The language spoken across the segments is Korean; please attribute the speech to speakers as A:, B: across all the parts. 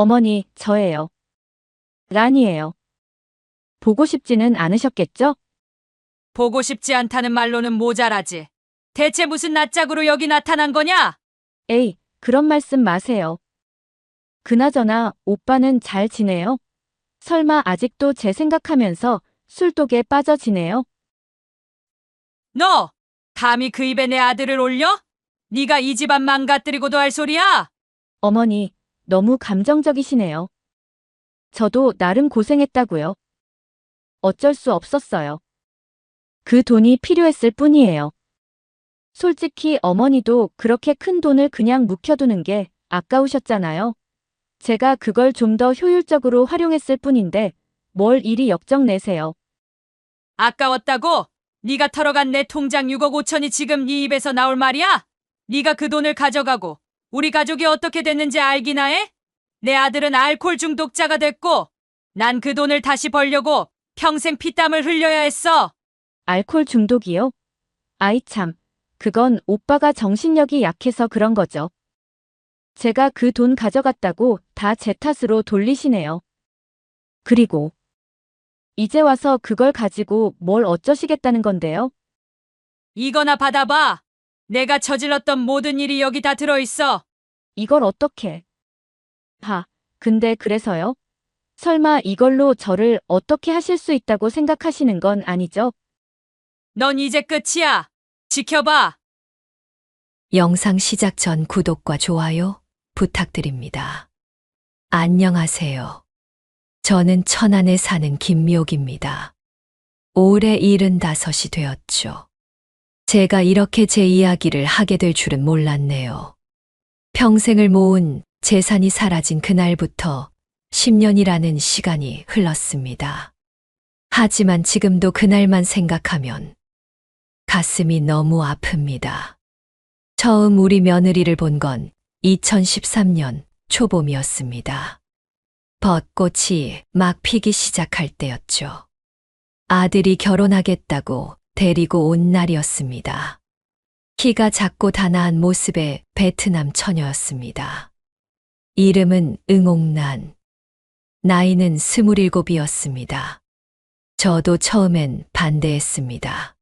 A: 어머니, 저예요. 란이에요. 보고 싶지는 않으셨겠죠?
B: 보고 싶지 않다는 말로는 모자라지. 대체 무슨 낯짝으로 여기 나타난 거냐?
A: 에이, 그런 말씀 마세요. 그나저나 오빠는 잘 지내요? 설마 아직도 제 생각하면서 술독에 빠져 지내요?
B: 너! 감히 그 입에 내 아들을 올려? 네가 이 집안 망가뜨리고도 할 소리야?
A: 어머니, 너무 감정적이시네요. 저도 나름 고생했다고요. 어쩔 수 없었어요. 그 돈이 필요했을 뿐이에요. 솔직히 어머니도 그렇게 큰 돈을 그냥 묵혀두는 게 아까우셨잖아요. 제가 그걸 좀 더 효율적으로 활용했을 뿐인데 뭘 이리 역정 내세요.
B: 아까웠다고? 네가 털어간 내 통장 6억 5천이 지금 네 입에서 나올 말이야? 네가 그 돈을 가져가고 우리 가족이 어떻게 됐는지 알기나 해? 내 아들은 알코올 중독자가 됐고 난 그 돈을 다시 벌려고 평생 피땀을 흘려야 했어.
A: 알코올 중독이요? 아이 참, 그건 오빠가 정신력이 약해서 그런 거죠. 제가 그 돈 가져갔다고 다 제 탓으로 돌리시네요. 그리고 이제 와서 그걸 가지고 뭘 어쩌시겠다는 건데요?
B: 이거나 받아봐. 내가 저질렀던 모든 일이 여기 다 들어있어.
A: 이걸 어떻게? 근데 그래서요? 설마 이걸로 저를 어떻게 하실 수 있다고 생각하시는 건 아니죠?
B: 넌 이제 끝이야. 지켜봐.
C: 영상 시작 전 구독과 좋아요 부탁드립니다. 안녕하세요. 저는 천안에 사는 김미옥입니다. 올해 75이 되었죠. 제가 이렇게 제 이야기를 하게 될 줄은 몰랐네요. 평생을 모은 재산이 사라진 그날부터 10년이라는 시간이 흘렀습니다. 하지만 지금도 그날만 생각하면 가슴이 너무 아픕니다. 처음 우리 며느리를 본 건 2013년 초봄이었습니다. 벚꽃이 막 피기 시작할 때였죠. 아들이 결혼하겠다고 데리고 온 날이었습니다. 키가 작고 단아한 모습의 베트남 처녀였습니다. 이름은 응옥란. 나이는 27이었습니다. 저도 처음엔 반대했습니다.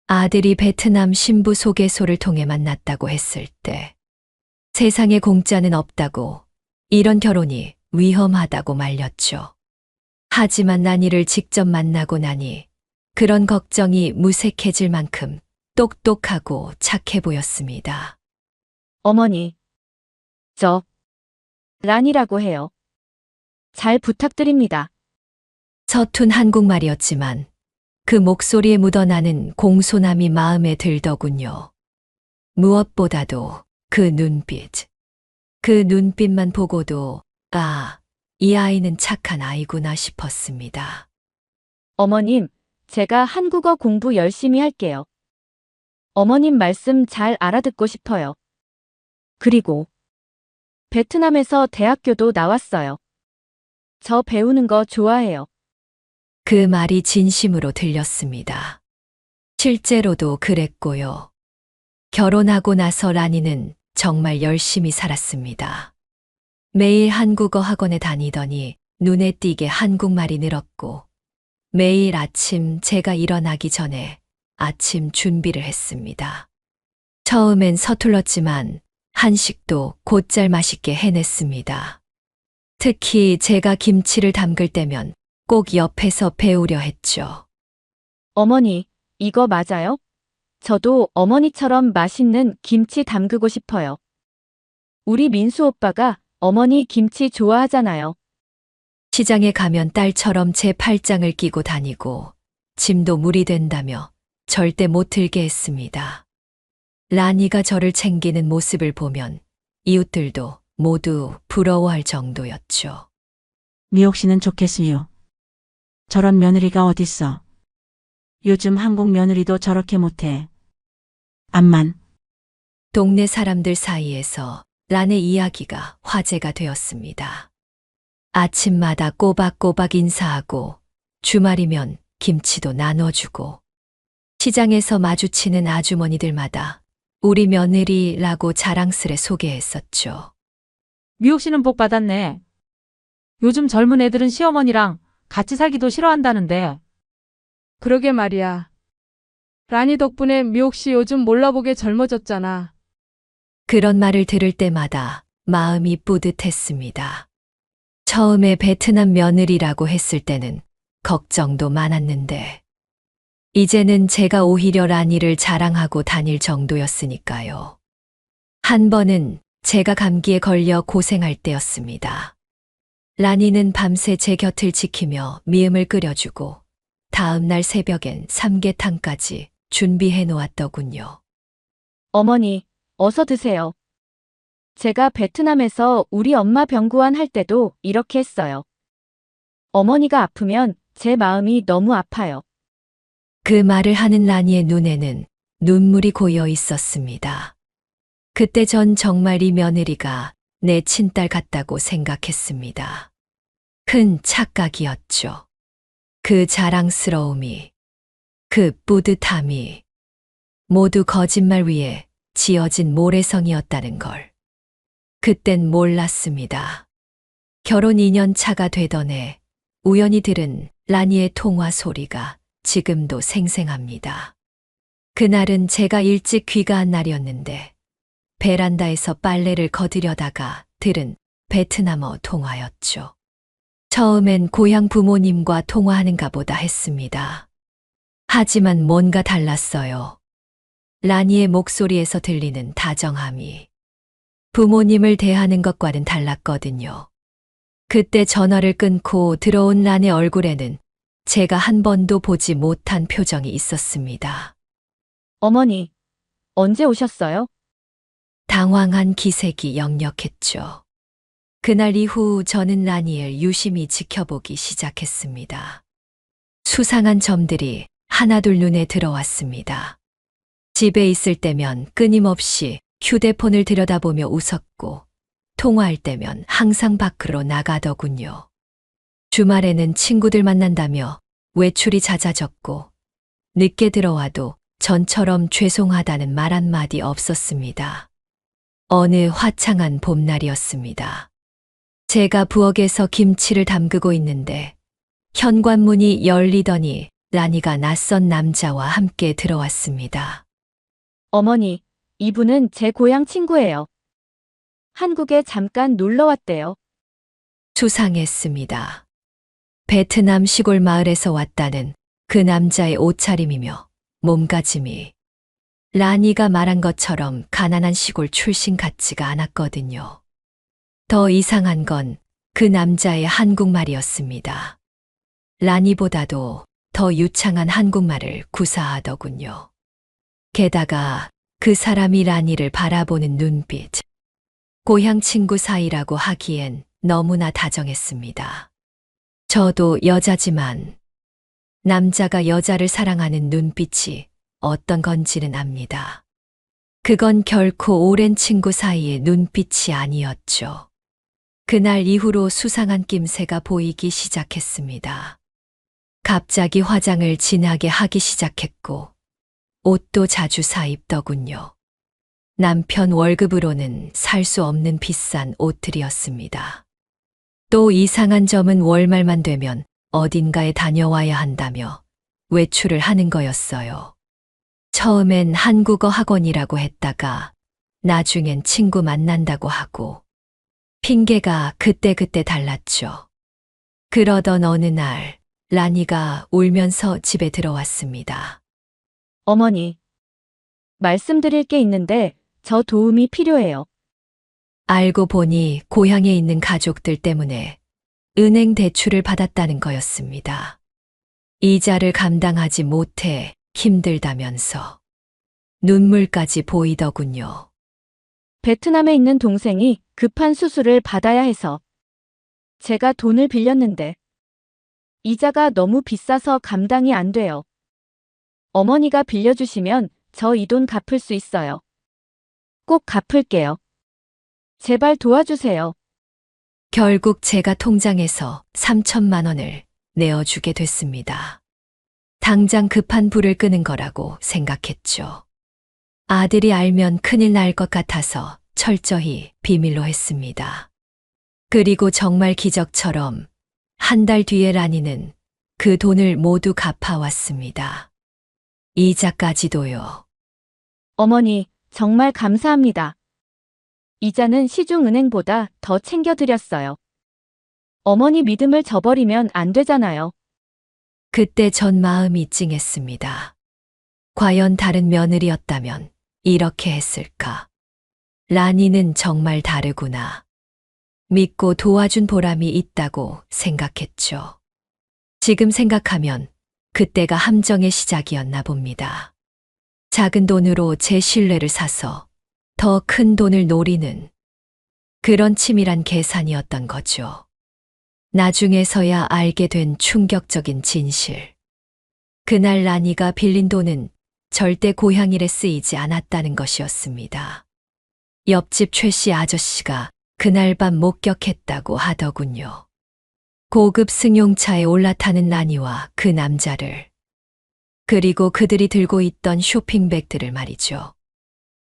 C: 아들이 베트남 신부 소개소를 통해 만났다고 했을 때 세상에 공짜는 없다고, 이런 결혼이 위험하다고 말렸죠. 하지만 난이를 직접 만나고 나니 그런 걱정이 무색해질 만큼 똑똑하고 착해 보였습니다.
A: 어머니, 저 란이라고 해요. 잘 부탁드립니다.
C: 서툰 한국말이었지만 그 목소리에 묻어나는 공손함이 마음에 들더군요. 무엇보다도 그 눈빛만 보고도 이 아이는 착한 아이구나 싶었습니다.
A: 어머님, 제가 한국어 공부 열심히 할게요. 어머님 말씀 잘 알아듣고 싶어요. 그리고 베트남에서 대학교도 나왔어요. 저 배우는 거 좋아해요.
C: 그 말이 진심으로 들렸습니다. 실제로도 그랬고요. 결혼하고 나서 란이는 정말 열심히 살았습니다. 매일 한국어 학원에 다니더니 눈에 띄게 한국말이 늘었고, 매일 아침 제가 일어나기 전에 아침 준비를 했습니다. 처음엔 서툴렀지만 한식도 곧잘 맛있게 해냈습니다. 특히 제가 김치를 담글 때면 꼭 옆에서 배우려 했죠.
A: 어머니, 이거 맞아요? 저도 어머니처럼 맛있는 김치 담그고 싶어요. 우리 민수 오빠가 어머니 김치 좋아하잖아요.
C: 시장에 가면 딸처럼 제 팔짱을 끼고 다니고 짐도 무리 된다며 절대 못 들게 했습니다. 라니가 저를 챙기는 모습을 보면 이웃들도 모두 부러워할 정도였죠.
D: 미옥 씨는 좋겠어요. 저런 며느리가 어딨어. 요즘 한국 며느리도 저렇게 못해. 암만.
C: 동네 사람들 사이에서 란의 이야기가 화제가 되었습니다. 아침마다 꼬박꼬박 인사하고 주말이면 김치도 나눠주고 시장에서 마주치는 아주머니들마다 우리 며느리라고 자랑스레 소개했었죠.
E: 미옥 씨는 복 받았네. 요즘 젊은 애들은 시어머니랑 같이 살기도 싫어한다는데.
F: 그러게 말이야. 라니 덕분에 미옥 씨 요즘 몰라보게 젊어졌잖아.
C: 그런 말을 들을 때마다 마음이 뿌듯했습니다. 처음에 베트남 며느리라고 했을 때는 걱정도 많았는데, 이제는 제가 오히려 라니를 자랑하고 다닐 정도였으니까요. 한 번은 제가 감기에 걸려 고생할 때였습니다. 라니는 밤새 제 곁을 지키며 미음을 끓여주고 다음 날 새벽엔 삼계탕까지 준비해 놓았더군요.
A: 어머니, 어서 드세요. 제가 베트남에서 우리 엄마 병구안 할 때도 이렇게 했어요. 어머니가 아프면 제 마음이 너무 아파요.
C: 그 말을 하는 라니의 눈에는 눈물이 고여 있었습니다. 그때 전 정말 이 며느리가 내 친딸 같다고 생각했습니다. 큰 착각이었죠. 그 자랑스러움이, 그 뿌듯함이 모두 거짓말 위에 지어진 모래성이었다는 걸. 그땐 몰랐습니다. 결혼 2년 차가 되던 해 우연히 들은 라니의 통화 소리가 지금도 생생합니다. 그날은 제가 일찍 귀가한 날이었는데 베란다에서 빨래를 거두려다가 들은 베트남어 통화였죠. 처음엔 고향 부모님과 통화하는가 보다 했습니다. 하지만 뭔가 달랐어요. 라니의 목소리에서 들리는 다정함이 부모님을 대하는 것과는 달랐거든요. 그때 전화를 끊고 들어온 라니의 얼굴에는 제가 한 번도 보지 못한 표정이 있었습니다.
A: 어머니, 언제 오셨어요?
C: 당황한 기색이 역력했죠. 그날 이후 저는 라니를 유심히 지켜보기 시작했습니다. 수상한 점들이 하나둘 눈에 들어왔습니다. 집에 있을 때면 끊임없이 휴대폰을 들여다보며 웃었고, 통화할 때면 항상 밖으로 나가더군요. 주말에는 친구들 만난다며 외출이 잦아졌고, 늦게 들어와도 전처럼 죄송하다는 말 한마디 없었습니다. 어느 화창한 봄날이었습니다. 제가 부엌에서 김치를 담그고 있는데 현관문이 열리더니 라니가 낯선 남자와 함께 들어왔습니다.
A: 어머니, 이분은 제 고향 친구예요. 한국에 잠깐 놀러 왔대요.
C: 수상했습니다. 베트남 시골 마을에서 왔다는 그 남자의 옷차림이며 몸가짐이 라니가 말한 것처럼 가난한 시골 출신 같지가 않았거든요. 더 이상한 건 그 남자의 한국말이었습니다. 라니보다도 더 유창한 한국말을 구사하더군요. 게다가 그 사람이 라니를 바라보는 눈빛, 고향 친구 사이라고 하기엔 너무나 다정했습니다. 저도 여자지만 남자가 여자를 사랑하는 눈빛이 어떤 건지는 압니다. 그건 결코 오랜 친구 사이의 눈빛이 아니었죠. 그날 이후로 수상한 낌새가 보이기 시작했습니다. 갑자기 화장을 진하게 하기 시작했고, 옷도 자주 사입더군요. 남편 월급으로는 살 수 없는 비싼 옷들이었습니다. 또 이상한 점은 월말만 되면 어딘가에 다녀와야 한다며 외출을 하는 거였어요. 처음엔 한국어 학원이라고 했다가 나중엔 친구 만난다고 하고, 핑계가 그때그때 달랐죠. 그러던 어느 날 라니가 울면서 집에 들어왔습니다.
A: 어머니, 말씀드릴 게 있는데 저 도움이 필요해요.
C: 알고 보니 고향에 있는 가족들 때문에 은행 대출을 받았다는 거였습니다. 이자를 감당하지 못해 힘들다면서 눈물까지 보이더군요.
A: 베트남에 있는 동생이 급한 수술을 받아야 해서 제가 돈을 빌렸는데 이자가 너무 비싸서 감당이 안 돼요. 어머니가 빌려주시면 저 이 돈 갚을 수 있어요. 꼭 갚을게요. 제발 도와주세요.
C: 결국 제가 통장에서 3천만 원을 내어주게 됐습니다. 당장 급한 불을 끄는 거라고 생각했죠. 아들이 알면 큰일 날 것 같아서 철저히 비밀로 했습니다. 그리고 정말 기적처럼 한 달 뒤에 라니는 그 돈을 모두 갚아왔습니다. 이자까지도요.
A: 어머니, 정말 감사합니다. 이자는 시중은행보다 더 챙겨드렸어요. 어머니 믿음을 저버리면 안 되잖아요.
C: 그때 전 마음이 찡했습니다. 과연 다른 며느리였다면 이렇게 했을까? 라니는 정말 다르구나. 믿고 도와준 보람이 있다고 생각했죠. 지금 생각하면 그때가 함정의 시작이었나 봅니다. 작은 돈으로 제 신뢰를 사서 더 큰 돈을 노리는 그런 치밀한 계산이었던 거죠. 나중에서야 알게 된 충격적인 진실. 그날 라니가 빌린 돈은 절대 고향일에 쓰이지 않았다는 것이었습니다. 옆집 최 씨 아저씨가 그날 밤 목격했다고 하더군요. 고급 승용차에 올라타는 라니와 그 남자를, 그리고 그들이 들고 있던 쇼핑백들을 말이죠.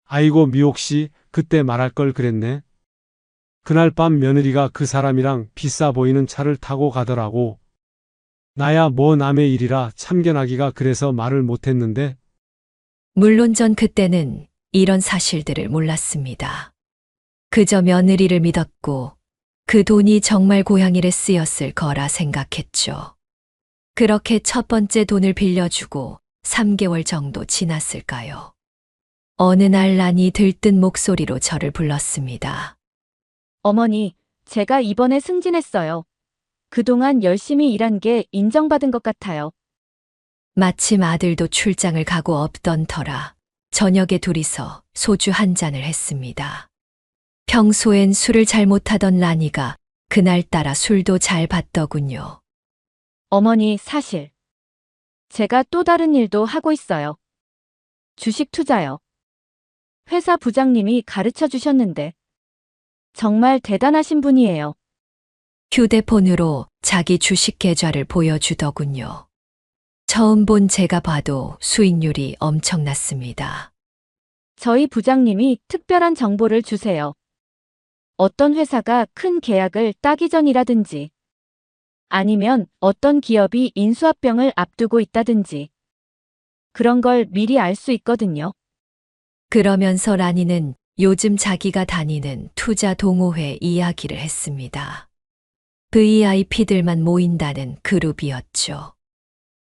G: 아이고 미옥 씨, 그때 말할 걸 그랬네. 그날 밤 며느리가 그 사람이랑 비싸 보이는 차를 타고 가더라고. 나야 뭐 남의 일이라 참견하기가 그래서 말을 못했는데.
C: 물론 전 그때는 이런 사실들을 몰랐습니다. 그저 며느리를 믿었고 그 돈이 정말 고향일에 쓰였을 거라 생각했죠. 그렇게 첫 번째 돈을 빌려주고 3개월 정도 지났을까요? 어느 날 라니 들뜬 목소리로 저를 불렀습니다.
A: 어머니, 제가 이번에 승진했어요. 그동안 열심히 일한 게 인정받은 것 같아요.
C: 마침 아들도 출장을 가고 없던 터라 저녁에 둘이서 소주 한 잔을 했습니다. 평소엔 술을 잘 못하던 라니가 그날따라 술도 잘 받더군요.
A: 어머니, 사실 제가 또 다른 일도 하고 있어요. 주식 투자요. 회사 부장님이 가르쳐 주셨는데 정말 대단하신 분이에요.
C: 휴대폰으로 자기 주식 계좌를 보여주더군요. 처음 본 제가 봐도 수익률이 엄청났습니다.
A: 저희 부장님이 특별한 정보를 주세요. 어떤 회사가 큰 계약을 따기 전이라든지 아니면 어떤 기업이 인수합병을 앞두고 있다든지 그런 걸 미리 알 수 있거든요.
C: 그러면서 라니는 요즘 자기가 다니는 투자 동호회 이야기를 했습니다. VIP들만 모인다는 그룹이었죠.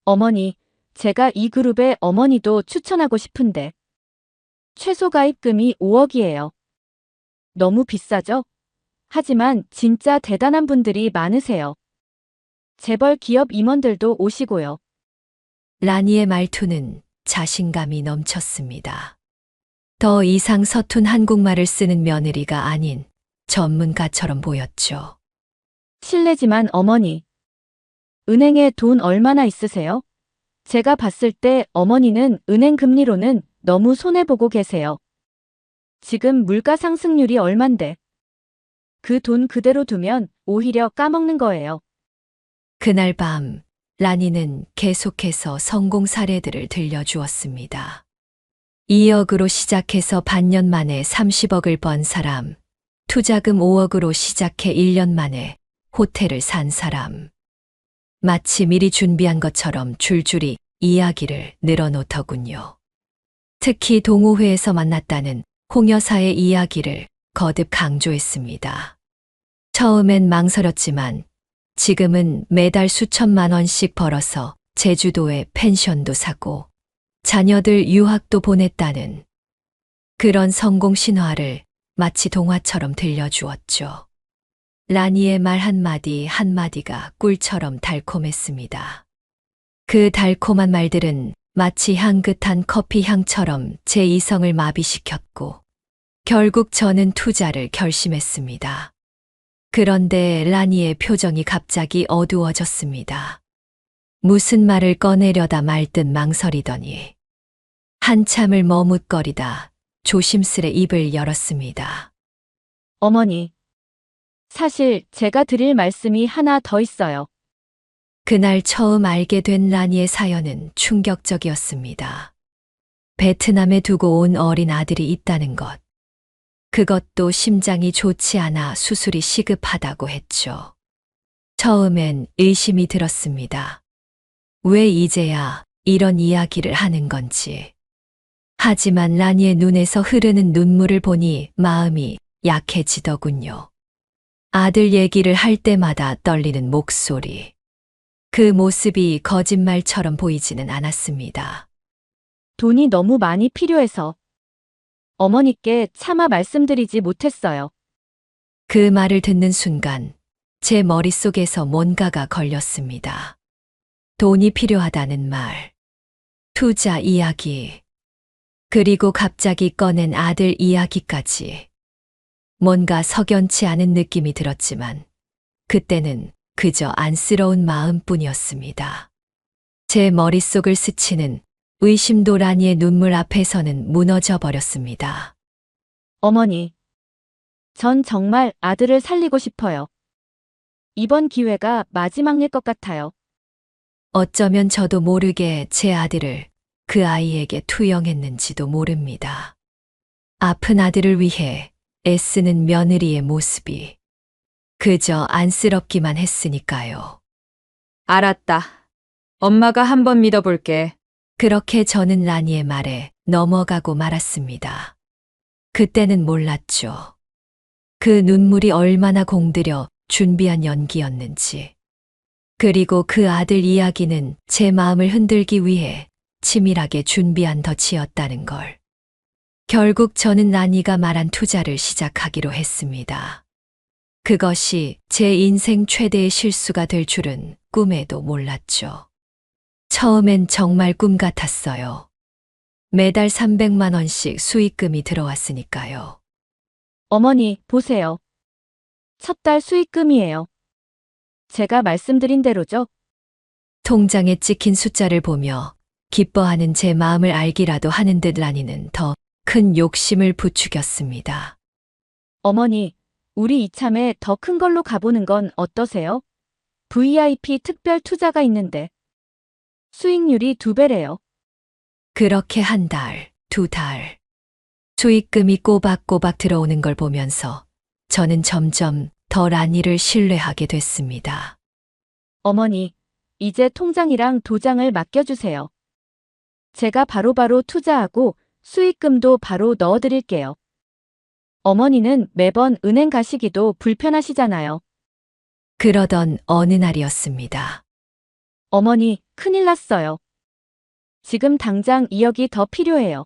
A: 어머니, 제가 이 그룹에 어머니도 추천하고 싶은데 최소 가입금이 5억이에요. 너무 비싸죠? 하지만 진짜 대단한 분들이 많으세요. 재벌 기업 임원들도 오시고요.
C: 라니의 말투는 자신감이 넘쳤습니다. 더 이상 서툰 한국말을 쓰는 며느리가 아닌 전문가처럼 보였죠.
A: 실례지만 어머니, 은행에 돈 얼마나 있으세요? 제가 봤을 때 어머니는 은행 금리로는 너무 손해보고 계세요. 지금 물가 상승률이 얼만데 그 돈 그대로 두면 오히려 까먹는 거예요.
C: 그날 밤 라니는 계속해서 성공 사례들을 들려주었습니다. 2억으로 시작해서 반년 만에 30억을 번 사람, 투자금 5억으로 시작해 1년 만에 호텔을 산 사람. 마치 미리 준비한 것처럼 줄줄이 이야기를 늘어놓더군요. 특히 동호회에서 만났다는 홍 여사의 이야기를 거듭 강조했습니다. 처음엔 망설였지만 지금은 매달 수천만 원씩 벌어서 제주도에 펜션도 사고 자녀들 유학도 보냈다는 그런 성공 신화를 마치 동화처럼 들려주었죠. 라니의 말 한마디 한마디가 꿀처럼 달콤했습니다. 그 달콤한 말들은 마치 향긋한 커피 향처럼 제 이성을 마비시켰고 결국 저는 투자를 결심했습니다. 그런데 라니의 표정이 갑자기 어두워졌습니다. 무슨 말을 꺼내려다 말 듯 망설이더니 한참을 머뭇거리다 조심스레 입을 열었습니다.
A: 어머니, 사실 제가 드릴 말씀이 하나 더 있어요.
C: 그날 처음 알게 된 라니의 사연은 충격적이었습니다. 베트남에 두고 온 어린 아들이 있다는 것. 그것도 심장이 좋지 않아 수술이 시급하다고 했죠. 처음엔 의심이 들었습니다. 왜 이제야 이런 이야기를 하는 건지. 하지만 라니의 눈에서 흐르는 눈물을 보니 마음이 약해지더군요. 아들 얘기를 할 때마다 떨리는 목소리. 그 모습이 거짓말처럼 보이지는 않았습니다.
A: 돈이 너무 많이 필요해서 어머니께 차마 말씀드리지 못했어요.
C: 그 말을 듣는 순간 제 머릿속에서 뭔가가 걸렸습니다. 돈이 필요하다는 말, 투자 이야기, 그리고 갑자기 꺼낸 아들 이야기까지. 뭔가 석연치 않은 느낌이 들었지만 그때는 그저 안쓰러운 마음뿐이었습니다. 제 머릿속을 스치는 의심도 라니의 눈물 앞에서는 무너져 버렸습니다.
A: 어머니, 전 정말 아들을 살리고 싶어요. 이번 기회가 마지막일 것 같아요.
C: 어쩌면 저도 모르게 제 아들을 그 아이에게 투영했는지도 모릅니다. 아픈 아들을 위해 애쓰는 며느리의 모습이 그저 안쓰럽기만 했으니까요.
B: 알았다. 엄마가 한번 믿어볼게.
C: 그렇게 저는 라니의 말에 넘어가고 말았습니다. 그때는 몰랐죠. 그 눈물이 얼마나 공들여 준비한 연기였는지. 그리고 그 아들 이야기는 제 마음을 흔들기 위해 치밀하게 준비한 덫이었다는 걸. 결국 저는 라니가 말한 투자를 시작하기로 했습니다. 그것이 제 인생 최대의 실수가 될 줄은 꿈에도 몰랐죠. 처음엔 정말 꿈 같았어요. 매달 300만 원씩 수익금이 들어왔으니까요.
A: 어머니, 보세요. 첫 달 수익금이에요. 제가 말씀드린 대로죠?
C: 통장에 찍힌 숫자를 보며 기뻐하는 제 마음을 알기라도 하는 듯 라니는 더 큰 욕심을 부추겼습니다.
A: 어머니, 우리 이참에 더 큰 걸로 가보는 건 어떠세요? VIP 특별 투자가 있는데 수익률이 2배래요.
C: 그렇게 한 달, 2달. 수익금이 꼬박꼬박 들어오는 걸 보면서 저는 점점 더 라니를 신뢰하게 됐습니다.
A: 어머니, 이제 통장이랑 도장을 맡겨주세요. 제가 바로바로 투자하고 수익금도 바로 넣어드릴게요. 어머니는 매번 은행 가시기도 불편하시잖아요.
C: 그러던 어느 날이었습니다.
A: 어머니, 큰일 났어요. 지금 당장 2억이 더 필요해요.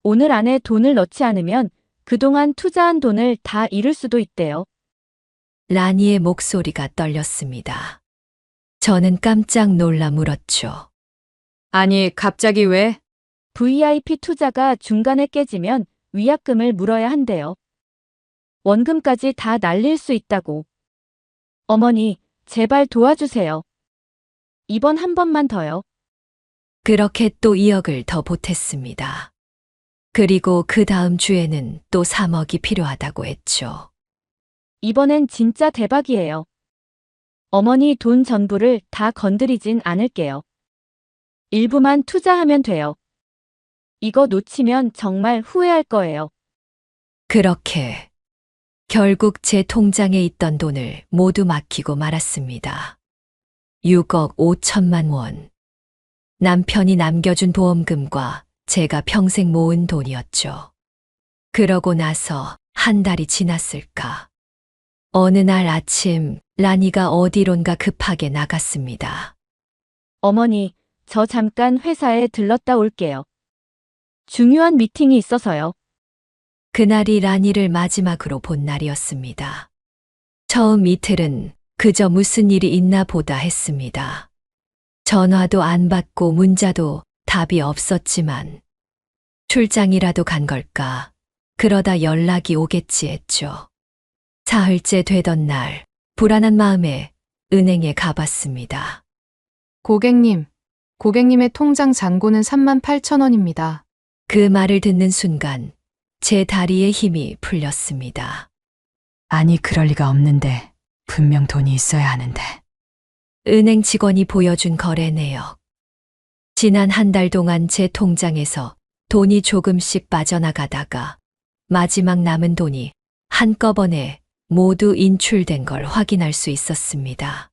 A: 오늘 안에 돈을 넣지 않으면 그동안 투자한 돈을 다 잃을 수도 있대요.
C: 라니의 목소리가 떨렸습니다. 저는 깜짝 놀라 물었죠.
B: 아니, 갑자기 왜?
A: VIP 투자가 중간에 깨지면 위약금을 물어야 한대요. 원금까지 다 날릴 수 있다고. 어머니, 제발 도와주세요. 이번 한 번만 더요.
C: 그렇게 또 2억을 더 보탰습니다. 그리고 그 다음 주에는 또 3억이 필요하다고 했죠.
A: 이번엔 진짜 대박이에요. 어머니 돈 전부를 다 건드리진 않을게요. 일부만 투자하면 돼요. 이거 놓치면 정말 후회할 거예요.
C: 그렇게 결국 제 통장에 있던 돈을 모두 맡기고 말았습니다. 6억 5천만 원. 남편이 남겨준 보험금과 제가 평생 모은 돈이었죠. 그러고 나서 한 달이 지났을까. 어느 날 아침 라니가 어디론가 급하게 나갔습니다.
A: 어머니, 저 잠깐 회사에 들렀다 올게요. 중요한 미팅이 있어서요.
C: 그날이 라니를 마지막으로 본 날이었습니다. 처음 이틀은 그저 무슨 일이 있나 보다 했습니다. 전화도 안 받고 문자도 답이 없었지만 출장이라도 간 걸까? 그러다 연락이 오겠지 했죠. 사흘째 되던 날 불안한 마음에 은행에 가봤습니다.
E: 고객님의 통장 잔고는 38,000원입니다.
C: 그 말을 듣는 순간 제 다리에 힘이 풀렸습니다.
H: 아니, 그럴 리가 없는데. 분명 돈이 있어야 하는데.
C: 은행 직원이 보여준 거래 내역. 지난 한 달 동안 제 통장에서 돈이 조금씩 빠져나가다가 마지막 남은 돈이 한꺼번에 모두 인출된 걸 확인할 수 있었습니다.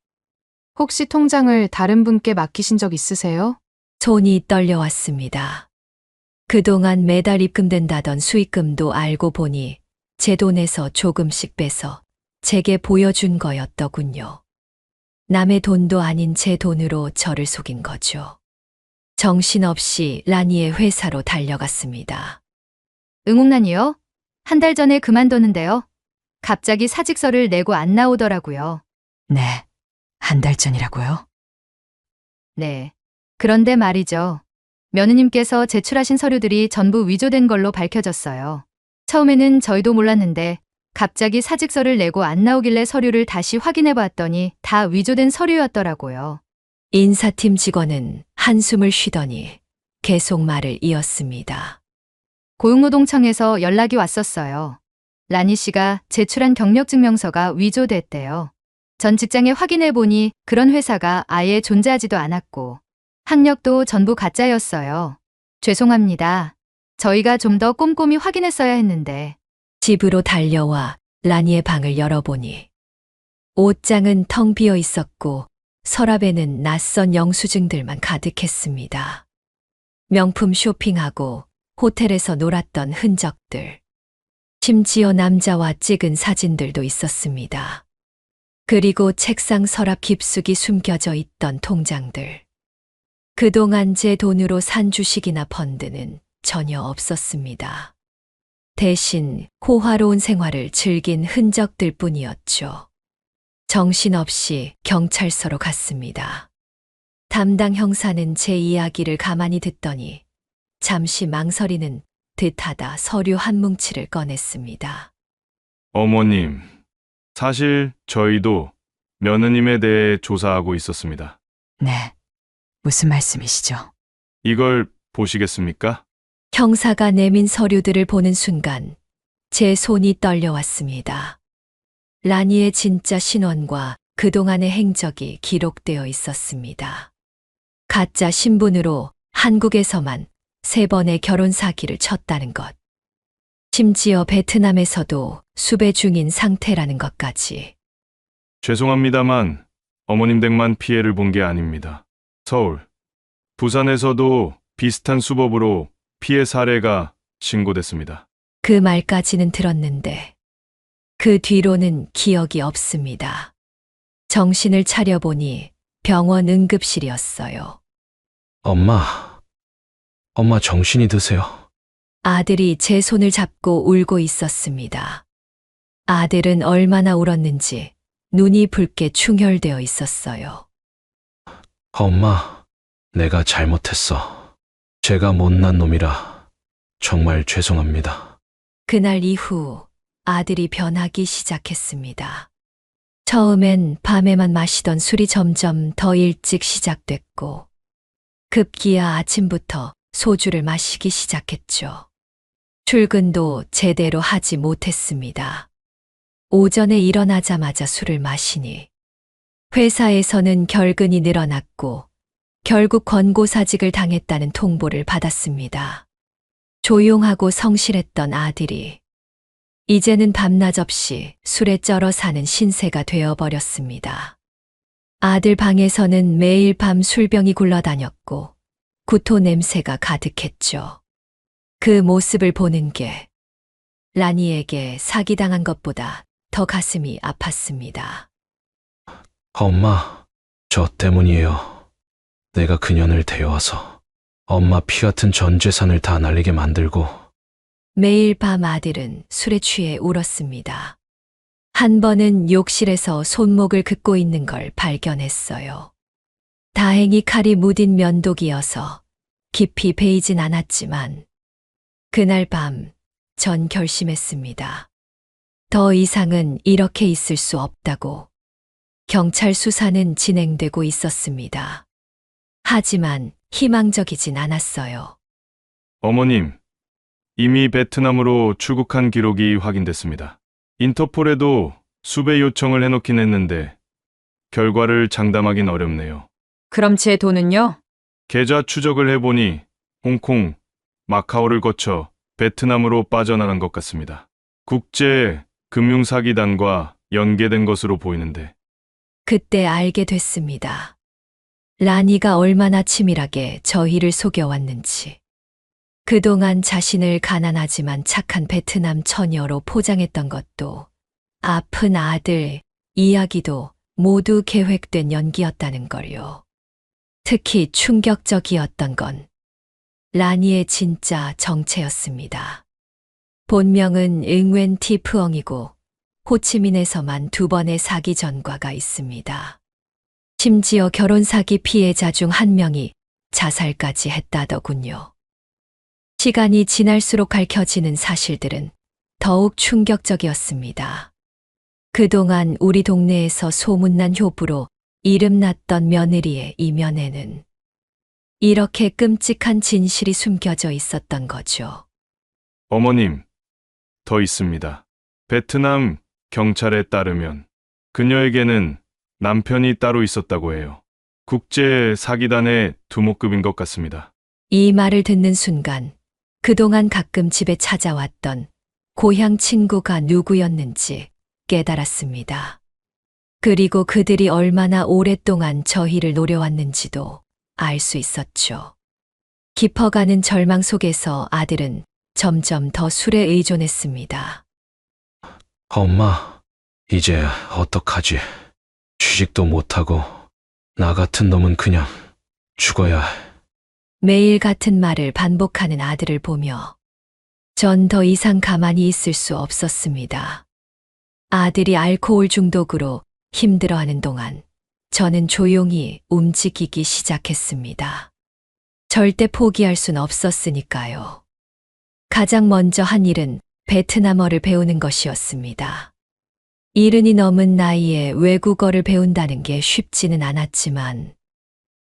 I: 혹시 통장을 다른 분께 맡기신 적 있으세요?
C: 손이 떨려왔습니다. 그동안 매달 입금된다던 수익금도 알고 보니 제 돈에서 조금씩 빼서 제게 보여준 거였더군요. 남의 돈도 아닌 제 돈으로 저를 속인 거죠. 정신없이 라니의 회사로 달려갔습니다.
J: 응옥란이요? 한 달 전에 그만뒀는데요. 갑자기 사직서를 내고 안 나오더라고요.
H: 네. 한 달 전이라고요?
J: 네. 그런데 말이죠. 며느님께서 제출하신 서류들이 전부 위조된 걸로 밝혀졌어요. 처음에는 저희도 몰랐는데 갑자기 사직서를 내고 안 나오길래 서류를 다시 확인해 봤더니 다 위조된 서류였더라고요.
C: 인사팀 직원은 한숨을 쉬더니 계속 말을 이었습니다.
J: 고용노동청에서 연락이 왔었어요. 라니 씨가 제출한 경력증명서가 위조됐대요. 전 직장에 확인해 보니 그런 회사가 아예 존재하지도 않았고 학력도 전부 가짜였어요. 죄송합니다. 저희가 좀 더 꼼꼼히 확인했어야 했는데.
C: 집으로 달려와 라니의 방을 열어보니 옷장은 텅 비어 있었고 서랍에는 낯선 영수증들만 가득했습니다. 명품 쇼핑하고 호텔에서 놀았던 흔적들, 심지어 남자와 찍은 사진들도 있었습니다. 그리고 책상 서랍 깊숙이 숨겨져 있던 통장들. 그동안 제 돈으로 산 주식이나 펀드는 전혀 없었습니다. 대신 호화로운 생활을 즐긴 흔적들 뿐이었죠. 정신없이 경찰서로 갔습니다. 담당 형사는 제 이야기를 가만히 듣더니 잠시 망설이는 듯하다 서류 한 뭉치를 꺼냈습니다.
K: 어머님, 사실 저희도 며느님에 대해 조사하고 있었습니다.
H: 네. 무슨 말씀이시죠?
K: 이걸 보시겠습니까?
C: 형사가 내민 서류들을 보는 순간 제 손이 떨려왔습니다. 라니의 진짜 신원과 그동안의 행적이 기록되어 있었습니다. 가짜 신분으로 한국에서만 3번의 결혼 사기를 쳤다는 것. 심지어 베트남에서도 수배 중인 상태라는 것까지.
K: 죄송합니다만 어머님 댁만 피해를 본 게 아닙니다. 서울, 부산에서도 비슷한 수법으로 피해 사례가 신고됐습니다.
C: 그 말까지는 들었는데 그 뒤로는 기억이 없습니다. 정신을 차려보니 병원 응급실이었어요.
L: 엄마 정신이 드세요?
C: 아들이 제 손을 잡고 울고 있었습니다. 아들은 얼마나 울었는지 눈이 붉게 충혈되어 있었어요.
L: 엄마, 내가 잘못했어. 제가 못난 놈이라 정말 죄송합니다.
C: 그날 이후 아들이 변하기 시작했습니다. 처음엔 밤에만 마시던 술이 점점 더 일찍 시작됐고 급기야 아침부터 소주를 마시기 시작했죠. 출근도 제대로 하지 못했습니다. 오전에 일어나자마자 술을 마시니 회사에서는 결근이 늘어났고 결국 권고사직을 당했다는 통보를 받았습니다. 조용하고 성실했던 아들이 이제는 밤낮 없이 술에 쩔어 사는 신세가 되어버렸습니다. 아들 방에서는 매일 밤 술병이 굴러다녔고 구토 냄새가 가득했죠. 그 모습을 보는 게 라니에게 사기당한 것보다 더 가슴이 아팠습니다.
L: 엄마, 저 때문이에요. 내가 그년을 데려와서 엄마 피 같은 전 재산을 다 날리게 만들고.
C: 매일 밤 아들은 술에 취해 울었습니다. 한 번은 욕실에서 손목을 긋고 있는 걸 발견했어요. 다행히 칼이 무딘 면도기여서 깊이 베이진 않았지만 그날 밤 전 결심했습니다. 더 이상은 이렇게 있을 수 없다고. 경찰 수사는 진행되고 있었습니다. 하지만 희망적이진 않았어요.
K: 어머님, 이미 베트남으로 출국한 기록이 확인됐습니다. 인터폴에도 수배 요청을 해놓긴 했는데 결과를 장담하긴 어렵네요.
B: 그럼 제 돈은요?
K: 계좌 추적을 해보니 홍콩, 마카오를 거쳐 베트남으로 빠져나간 것 같습니다. 국제 금융사기단과 연계된 것으로 보이는데
C: 그때 알게 됐습니다. 라니가 얼마나 치밀하게 저희를 속여왔는지. 그동안 자신을 가난하지만 착한 베트남 처녀로 포장했던 것도, 아픈 아들 이야기도 모두 계획된 연기였다는 걸요. 특히 충격적이었던 건 라니의 진짜 정체였습니다. 본명은 응웬 티 푸엉이고 호치민에서만 2번의 사기 전과가 있습니다. 심지어 결혼 사기 피해자 중 한 명이 자살까지 했다더군요. 시간이 지날수록 밝혀지는 사실들은 더욱 충격적이었습니다. 그동안 우리 동네에서 소문난 효부로 이름났던 며느리의 이면에는 이렇게 끔찍한 진실이 숨겨져 있었던 거죠.
K: 어머님, 더 있습니다. 베트남 경찰에 따르면 그녀에게는 남편이 따로 있었다고 해요. 국제 사기단의 두목급인 것 같습니다.
C: 이 말을 듣는 순간 그동안 가끔 집에 찾아왔던 고향 친구가 누구였는지 깨달았습니다. 그리고 그들이 얼마나 오랫동안 저희를 노려왔는지도 알 수 있었죠. 깊어가는 절망 속에서 아들은 점점 더 술에 의존했습니다.
L: 엄마, 이제 어떡하지? 취직도 못하고 나 같은 놈은 그냥 죽어야 해.
C: 매일 같은 말을 반복하는 아들을 보며 전 더 이상 가만히 있을 수 없었습니다. 아들이 알코올 중독으로 힘들어하는 동안 저는 조용히 움직이기 시작했습니다. 절대 포기할 순 없었으니까요. 가장 먼저 한 일은 베트남어를 배우는 것이었습니다. 70이 넘은 나이에 외국어를 배운다는 게 쉽지는 않았지만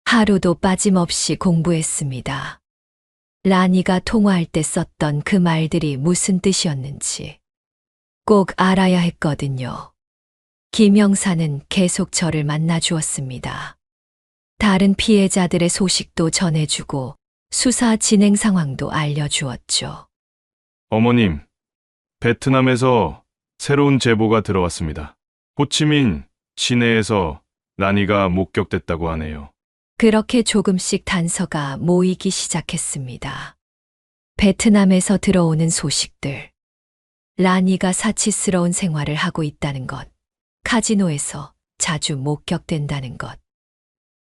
C: 하루도 빠짐없이 공부했습니다. 라니가 통화할 때 썼던 그 말들이 무슨 뜻이었는지 꼭 알아야 했거든요. 김영사는 계속 저를 만나 주었습니다. 다른 피해자들의 소식도 전해주고 수사 진행 상황도 알려주었죠.
K: 어머님, 베트남에서 새로운 제보가 들어왔습니다. 호치민 시내에서 라니가 목격됐다고 하네요.
C: 그렇게 조금씩 단서가 모이기 시작했습니다. 베트남에서 들어오는 소식들. 라니가 사치스러운 생활을 하고 있다는 것. 카지노에서 자주 목격된다는 것.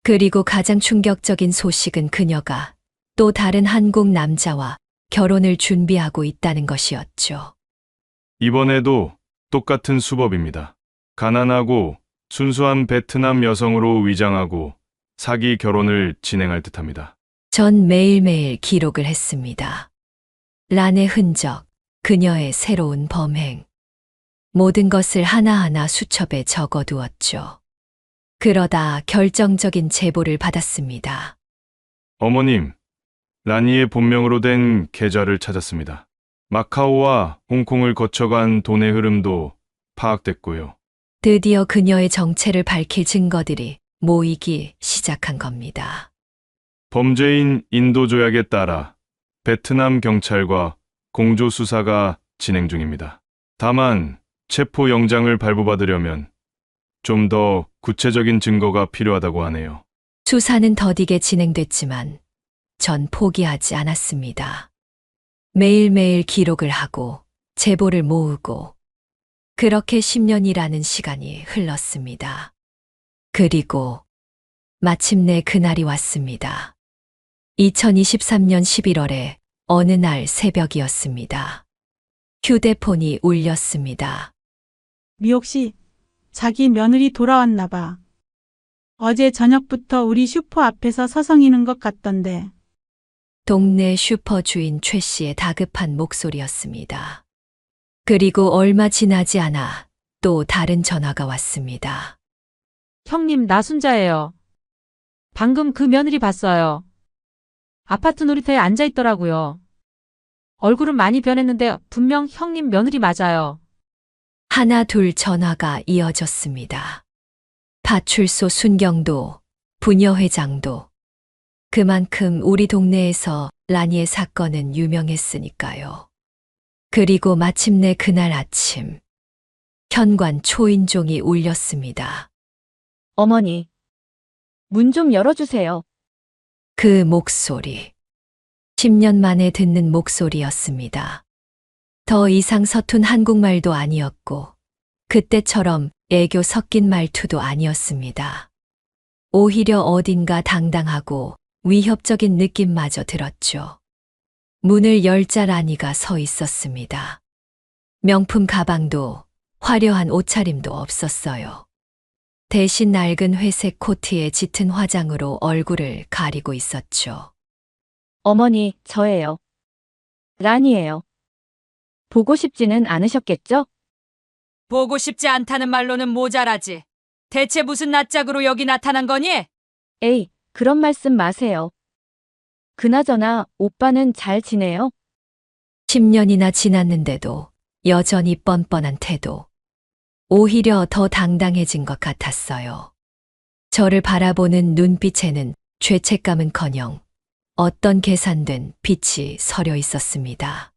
C: 그리고 가장 충격적인 소식은 그녀가 또 다른 한국 남자와 결혼을 준비하고 있다는 것이었죠.
K: 이번에도 똑같은 수법입니다. 가난하고 순수한 베트남 여성으로 위장하고 사기 결혼을 진행할 듯합니다.
C: 전 매일매일 기록을 했습니다. 란의 흔적, 그녀의 새로운 범행. 모든 것을 하나하나 수첩에 적어두었죠. 그러다 결정적인 제보를 받았습니다.
K: 어머님, 라니의 본명으로 된 계좌를 찾았습니다. 마카오와 홍콩을 거쳐간 돈의 흐름도 파악됐고요.
C: 드디어 그녀의 정체를 밝힐 증거들이 모이기 시작한 겁니다.
K: 범죄인 인도 조약에 따라 베트남 경찰과 공조 수사가 진행 중입니다. 다만 체포 영장을 발부받으려면 좀 더 구체적인 증거가 필요하다고 하네요.
C: 수사는 더디게 진행됐지만 전 포기하지 않았습니다. 매일매일 기록을 하고 제보를 모으고 그렇게 10년이라는 시간이 흘렀습니다. 그리고 마침내 그날이 왔습니다. 2023년 11월에 어느 날 새벽이었습니다. 휴대폰이 울렸습니다.
M: 미옥 씨, 자기 며느리 돌아왔나 봐. 어제 저녁부터 우리 슈퍼 앞에서 서성이는 것 같던데.
C: 동네 슈퍼 주인 최 씨의 다급한 목소리였습니다. 그리고 얼마 지나지 않아 또 다른 전화가 왔습니다.
E: 형님, 나 순자예요. 방금 그 며느리 봤어요. 아파트 놀이터에 앉아 있더라고요. 얼굴은 많이 변했는데 분명 형님 며느리 맞아요.
C: 하나 둘 전화가 이어졌습니다. 파출소 순경도, 부녀회장도. 그만큼 우리 동네에서 라니의 사건은 유명했으니까요. 그리고 마침내 그날 아침, 현관 초인종이 울렸습니다.
A: 어머니, 문 좀 열어주세요.
C: 그 목소리. 10년 만에 듣는 목소리였습니다. 더 이상 서툰 한국말도 아니었고, 그때처럼 애교 섞인 말투도 아니었습니다. 오히려 어딘가 당당하고 위협적인 느낌마저 들었죠. 문을 열자 라니가 서 있었습니다. 명품 가방도 화려한 옷차림도 없었어요. 대신 낡은 회색 코트에 짙은 화장으로 얼굴을 가리고 있었죠.
A: 어머니, 저예요. 란이에요. 보고 싶지는 않으셨겠죠?
B: 보고 싶지 않다는 말로는 모자라지. 대체 무슨 낯짝으로 여기 나타난 거니?
A: 에이, 그런 말씀 마세요. 그나저나 오빠는 잘 지내요?
C: 10년이나 지났는데도 여전히 뻔뻔한 태도. 오히려 더 당당해진 것 같았어요. 저를 바라보는 눈빛에는 죄책감은커녕 어떤 계산된 빛이 서려 있었습니다.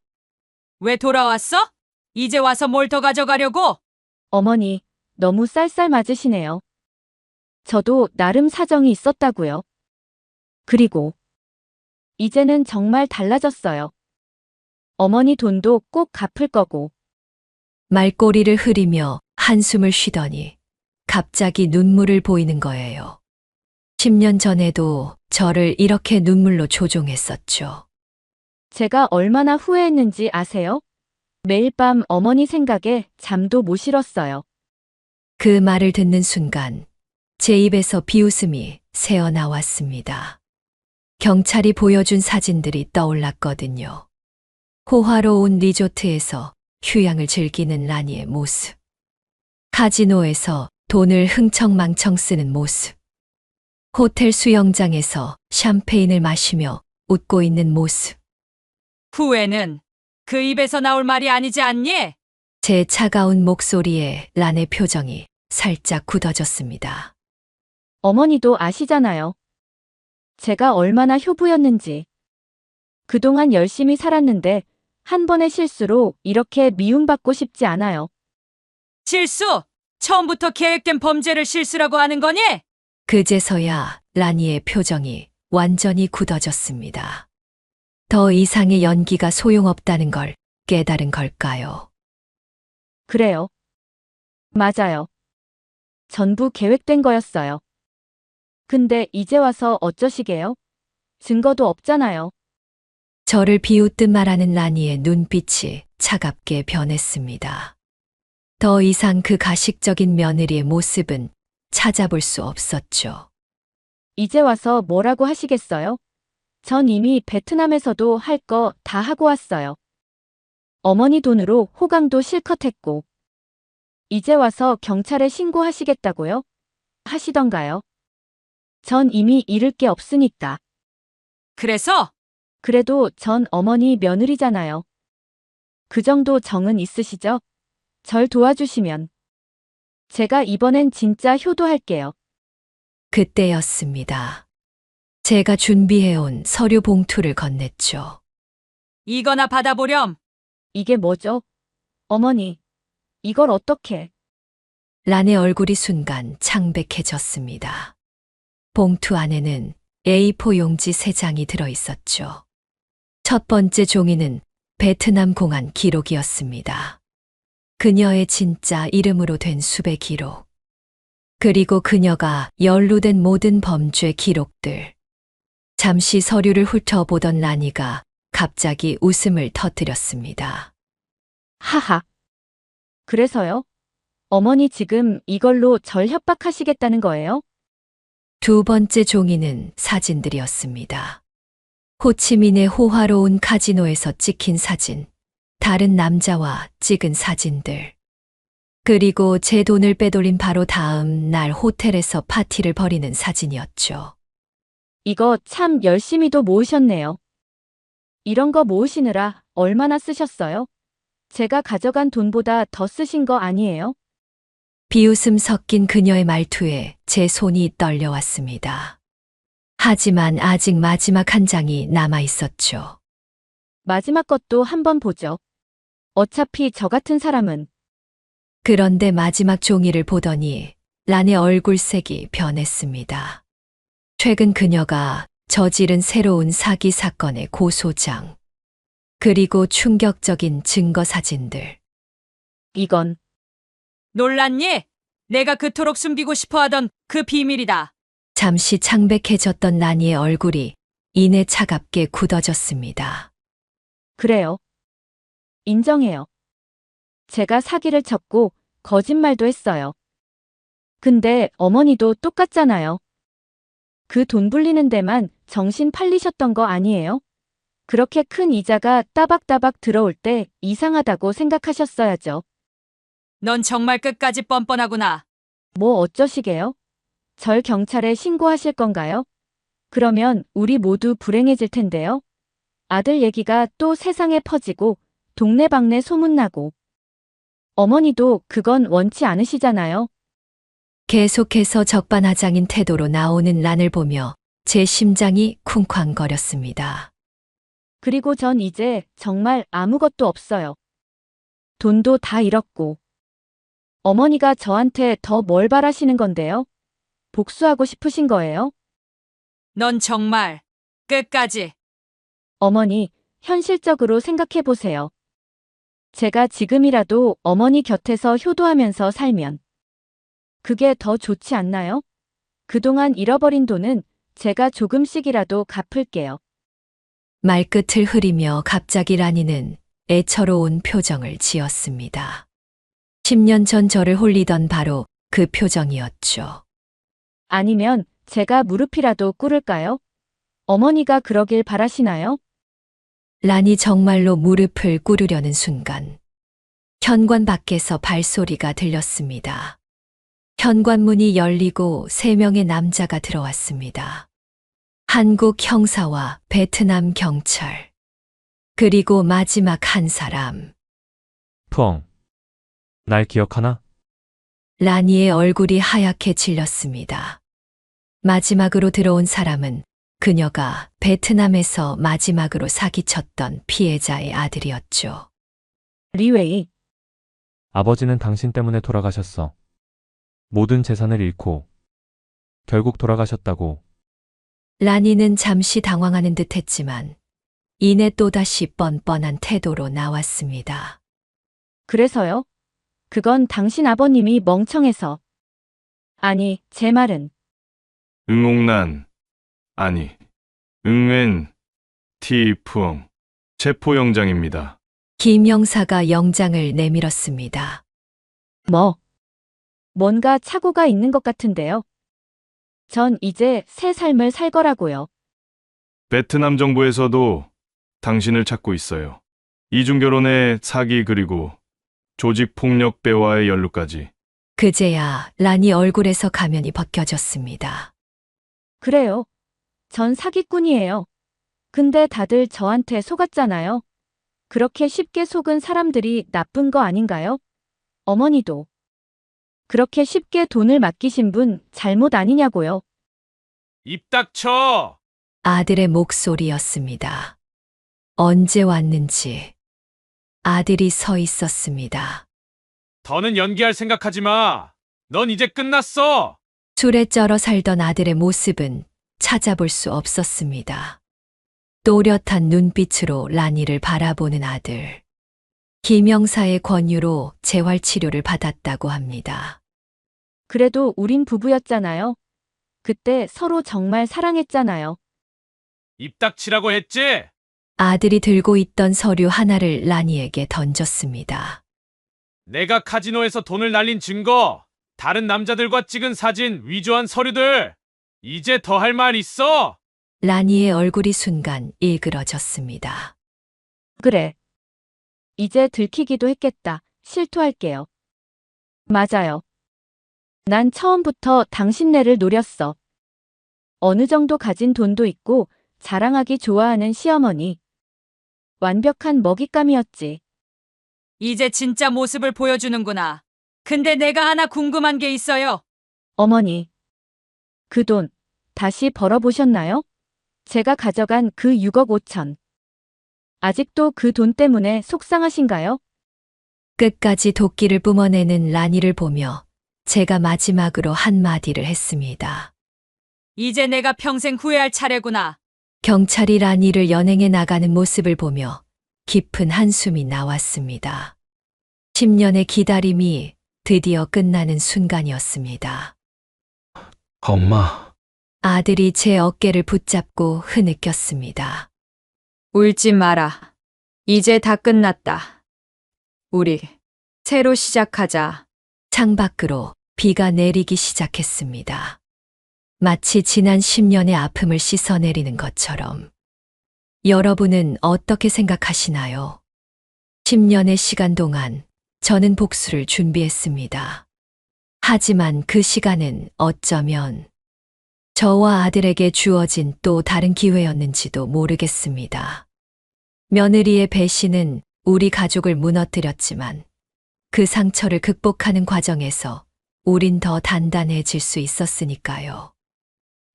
B: 왜 돌아왔어? 이제 와서 뭘 더 가져가려고?
A: 어머니, 너무 쌀쌀 맞으시네요. 저도 나름 사정이 있었다고요. 그리고 이제는 정말 달라졌어요. 어머니 돈도 꼭 갚을 거고.
C: 말꼬리를 흐리며 한숨을 쉬더니 갑자기 눈물을 보이는 거예요. 10년 전에도 저를 이렇게 눈물로 조종했었죠.
A: 제가 얼마나 후회했는지 아세요? 매일 밤 어머니 생각에 잠도 못 잃었어요.
C: 그 말을 듣는 순간 제 입에서 비웃음이 새어나왔습니다. 경찰이 보여준 사진들이 떠올랐거든요. 호화로운 리조트에서 휴양을 즐기는 라니의 모습. 카지노에서 돈을 흥청망청 쓰는 모습. 호텔 수영장에서 샴페인을 마시며 웃고 있는 모습.
B: 후회는 그 입에서 나올 말이 아니지 않니?
C: 제 차가운 목소리에 란의 표정이 살짝 굳어졌습니다.
A: 어머니도 아시잖아요. 제가 얼마나 효부였는지. 그동안 열심히 살았는데 한 번의 실수로 이렇게 미움받고 싶지 않아요.
B: 실수! 처음부터 계획된 범죄를 실수라고 하는 거니?
C: 그제서야 라니의 표정이 완전히 굳어졌습니다. 더 이상의 연기가 소용없다는 걸 깨달은 걸까요?
A: 그래요. 맞아요. 전부 계획된 거였어요. 근데 이제 와서 어쩌시게요? 증거도 없잖아요.
C: 저를 비웃듯 말하는 라니의 눈빛이 차갑게 변했습니다. 더 이상 그 가식적인 며느리의 모습은 찾아볼 수 없었죠.
A: 이제 와서 뭐라고 하시겠어요? 전 이미 베트남에서도 할 거 다 하고 왔어요. 어머니 돈으로 호강도 실컷 했고. 이제 와서 경찰에 신고하시겠다고요? 하시던가요? 전 이미 잃을 게 없으니까.
B: 그래서?
A: 그래도 전 어머니 며느리잖아요. 그 정도 정은 있으시죠? 절 도와주시면. 제가 이번엔 진짜 효도할게요.
C: 그때였습니다. 제가 준비해온 서류 봉투를 건넸죠.
B: 이거나 받아보렴.
A: 이게 뭐죠? 어머니, 이걸 어떻게?
C: 란의 얼굴이 순간 창백해졌습니다. 봉투 안에는 A4 용지 3장이 들어있었죠. 첫 번째 종이는 베트남 공안 기록이었습니다. 그녀의 진짜 이름으로 된 수배 기록. 그리고 그녀가 연루된 모든 범죄 기록들. 잠시 서류를 훑어보던 라니가 갑자기 웃음을 터뜨렸습니다.
A: 하하. 그래서요? 어머니 지금 이걸로 절 협박하시겠다는 거예요?
C: 두 번째 종이는 사진들이었습니다. 호치민의 호화로운 카지노에서 찍힌 사진, 다른 남자와 찍은 사진들. 그리고 제 돈을 빼돌린 바로 다음 날 호텔에서 파티를 벌이는 사진이었죠.
A: 이거 참 열심히도 모으셨네요. 이런 거 모으시느라 얼마나 쓰셨어요? 제가 가져간 돈보다 더 쓰신 거 아니에요?
C: 비웃음 섞인 그녀의 말투에 제 손이 떨려왔습니다. 하지만 아직 마지막 한 장이 남아 있었죠.
A: 마지막 것도 한번 보죠. 어차피 저 같은 사람은
C: 그런데 마지막 종이를 보더니 란의 얼굴색이 변했습니다. 최근 그녀가 저지른 새로운 사기 사건의 고소장, 그리고 충격적인 증거 사진들.
A: 이건
B: 놀랐니? 내가 그토록 숨기고 싶어 하던 그 비밀이다.
C: 잠시 창백해졌던 란이의 얼굴이 이내 차갑게 굳어졌습니다.
A: 그래요. 인정해요. 제가 사기를 쳤고 거짓말도 했어요. 근데 어머니도 똑같잖아요. 그 돈 불리는 데만 정신 팔리셨던 거 아니에요? 그렇게 큰 이자가 따박따박 들어올 때 이상하다고 생각하셨어야죠.
B: 넌 정말 끝까지 뻔뻔하구나.
A: 뭐 어쩌시게요? 절 경찰에 신고하실 건가요? 그러면 우리 모두 불행해질 텐데요. 아들 얘기가 또 세상에 퍼지고 동네방네 소문나고. 어머니도 그건 원치 않으시잖아요.
C: 계속해서 적반하장인 태도로 나오는 란을 보며 제 심장이 쿵쾅거렸습니다.
A: 그리고 전 이제 정말 아무것도 없어요. 돈도 다 잃었고. 어머니가 저한테 더 뭘 바라시는 건데요? 복수하고 싶으신 거예요?
B: 넌 정말 끝까지.
A: 어머니, 현실적으로 생각해 보세요. 제가 지금이라도 어머니 곁에서 효도하면서 살면 그게 더 좋지 않나요? 그동안 잃어버린 돈은 제가 조금씩이라도 갚을게요.
C: 말끝을 흐리며 갑자기 란이는 애처로운 표정을 지었습니다. 10년 전 저를 홀리던 바로 그 표정이었죠.
A: 아니면 제가 무릎이라도 꿇을까요? 어머니가 그러길 바라시나요?
C: 란이 정말로 무릎을 꿇으려는 순간 현관 밖에서 발소리가 들렸습니다. 현관문이 열리고 3명의 남자가 들어왔습니다. 한국 형사와 베트남 경찰, 그리고 마지막 한 사람.
L: 푸엉, 날 기억하나?
C: 라니의 얼굴이 하얗게 질렸습니다. 마지막으로 들어온 사람은 그녀가 베트남에서 마지막으로 사기쳤던 피해자의 아들이었죠.
A: 리웨이,
L: 아버지는 당신 때문에 돌아가셨어. 모든 재산을 잃고 결국 돌아가셨다고.
C: 라니는 잠시 당황하는 듯 했지만 이내 또다시 뻔뻔한 태도로 나왔습니다.
A: 그래서요? 그건 당신 아버님이 멍청해서. 아니, 제 말은
K: 응옥난, 아니, 응웬, 티푸엉, 체포영장입니다.
C: 김 형사가 영장을 내밀었습니다.
A: 뭔가 착오가 있는 것 같은데요. 전 이제 새 삶을 살 거라고요.
K: 베트남 정부에서도 당신을 찾고 있어요. 이중결혼의 사기 그리고 조직폭력 배와의 연루까지.
C: 그제야 라니 얼굴에서 가면이 벗겨졌습니다.
A: 그래요. 전 사기꾼이에요. 근데 다들 저한테 속았잖아요. 그렇게 쉽게 속은 사람들이 나쁜 거 아닌가요? 어머니도. 그렇게 쉽게 돈을 맡기신 분 잘못 아니냐고요.
K: 입 닥쳐!
C: 아들의 목소리였습니다. 언제 왔는지 아들이 서 있었습니다.
K: 더는 연기할 생각하지 마. 넌 이제 끝났어.
C: 술에 쩔어 살던 아들의 모습은 찾아볼 수 없었습니다. 또렷한 눈빛으로 라니를 바라보는 아들. 김영사의 권유로 재활치료를 받았다고 합니다.
A: 그래도 우린 부부였잖아요. 그때 서로 정말 사랑했잖아요.
K: 입 닥치라고 했지?
C: 아들이 들고 있던 서류 하나를 라니에게 던졌습니다.
K: 내가 카지노에서 돈을 날린 증거, 다른 남자들과 찍은 사진, 위조한 서류들. 이제 더 할 말 있어?
C: 라니의 얼굴이 순간 일그러졌습니다.
A: 그래. 이제 들키기도 했겠다. 실토할게요. 맞아요. 난 처음부터 당신네를 노렸어. 어느 정도 가진 돈도 있고 자랑하기 좋아하는 시어머니. 완벽한 먹잇감이었지.
B: 이제 진짜 모습을 보여주는구나. 근데 내가 하나 궁금한 게 있어요.
A: 어머니. 그 돈 다시 벌어보셨나요? 제가 가져간 그 6억 5천. 아직도 그 돈 때문에 속상하신가요?
C: 끝까지 도끼를 뿜어내는 라니를 보며 제가 마지막으로 한마디를 했습니다.
B: 이제 내가 평생 후회할 차례구나.
C: 경찰이 라니를 연행해 나가는 모습을 보며 깊은 한숨이 나왔습니다. 10년의 기다림이 드디어 끝나는 순간이었습니다.
L: 엄마,
C: 아들이 제 어깨를 붙잡고 흐느꼈습니다.
B: 울지 마라. 이제 다 끝났다. 우리 새로 시작하자.
C: 창밖으로 비가 내리기 시작했습니다. 마치 지난 10년의 아픔을 씻어내리는 것처럼. 여러분은 어떻게 생각하시나요? 10년의 시간 동안 저는 복수를 준비했습니다. 하지만 그 시간은 어쩌면 저와 아들에게 주어진 또 다른 기회였는지도 모르겠습니다. 며느리의 배신은 우리 가족을 무너뜨렸지만 그 상처를 극복하는 과정에서 우린 더 단단해질 수 있었으니까요.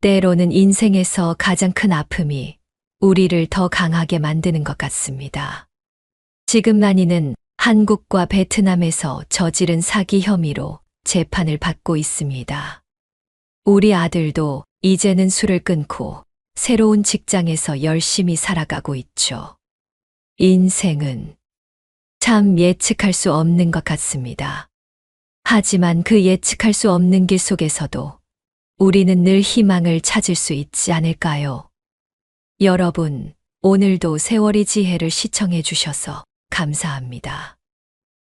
C: 때로는 인생에서 가장 큰 아픔이 우리를 더 강하게 만드는 것 같습니다. 지금 라니는 한국과 베트남에서 저지른 사기 혐의로 재판을 받고 있습니다. 우리 아들도 이제는 술을 끊고 새로운 직장에서 열심히 살아가고 있죠. 인생은 참 예측할 수 없는 것 같습니다. 하지만 그 예측할 수 없는 길 속에서도 우리는 늘 희망을 찾을 수 있지 않을까요? 여러분, 오늘도 세월이 지혜를 시청해 주셔서 감사합니다.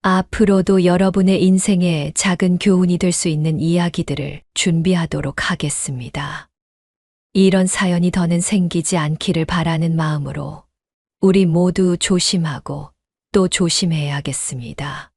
C: 앞으로도 여러분의 인생에 작은 교훈이 될 수 있는 이야기들을 준비하도록 하겠습니다. 이런 사연이 더는 생기지 않기를 바라는 마음으로 우리 모두 조심하고 또 조심해야겠습니다.